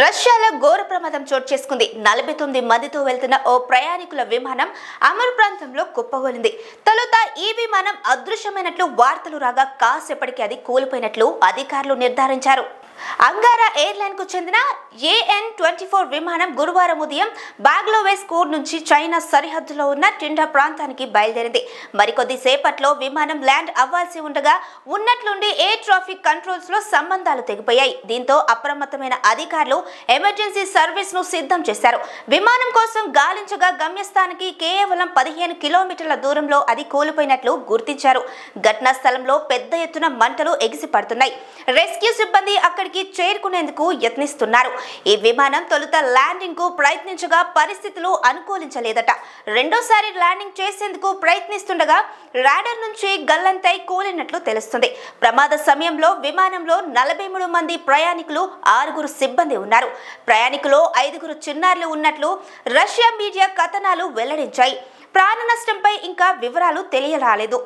రష్యాలో ఘోర ప్రమాదం చోటు చేసుకుంది. 49 మందితో వెళ్తున్న ఓ ప్రయాణికుల విమానం అమర్ ప్రాంతంలో కుప్పగూలింది. తొలుత ఈ విమానం అదృశ్యమైనట్లు వార్తలు రాగా కాసేపటికి అది కూలిపోయినట్లు అధికారులు నిర్ధారించారు. అంగారా ఎయిర్లైన్ కు చెందిన AN-24 విమానం గురువారం ఉదయం బాగ్లోవేస్కూర్ నుంచి చైనా సరిహద్దులో ఉన్న టిండా ప్రాంతానికి బయలుదేరింది. మరికొద్ది సేపట్లో విమానం ల్యాండ్ అవ్వాల్సి ఉండగా ఉన్నట్లుండి ఎయిర్ ట్రాఫిక్ కంట్రోల్స్ లో సంబంధాలు తెగిపోయాయి. దీంతో అప్రమత్తమైన అధికారులు ఎమర్జెన్సీ సర్వీస్ ను సిద్ధం చేశారు. విమానం కోసం గాలించగా గమ్యస్థానానికి కేవలం 15 కిలోమీటర్ల దూరంలో అది కూలిపోయినట్లు గుర్తించారు. ఘటనా స్థలంలో పెద్ద ఎత్తున మంటలు ఎగిసిపడుతున్నాయి. రెస్క్యూ సిబ్బంది అక్కడికి చేరుకునేందుకు యత్నిస్తున్నారు. ఈ విమానం తొలుత ల్యాండింగ్ కు ప్రయత్నించగా పరిస్థితులు అనుకూలించలేదట. రెండోసారి ల్యాండింగ్ చేసేందుకు ప్రయత్నిస్తుండగా రాడార్ నుంచి గల్లంతై కూలినట్లు తెలుస్తుంది. ప్రమాద సమయంలో విమానంలో 43 మంది ప్రయాణికులు, 6 సిబ్బంది ఉన్నారు. ప్రయాణికులు 5 చిన్నారులు ఉన్నట్లు రష్యా మీడియా కథనాలు వెల్లడించాయి. ప్రాణ నష్టంపై ఇంకా వివరాలు తెలియరాలేదు.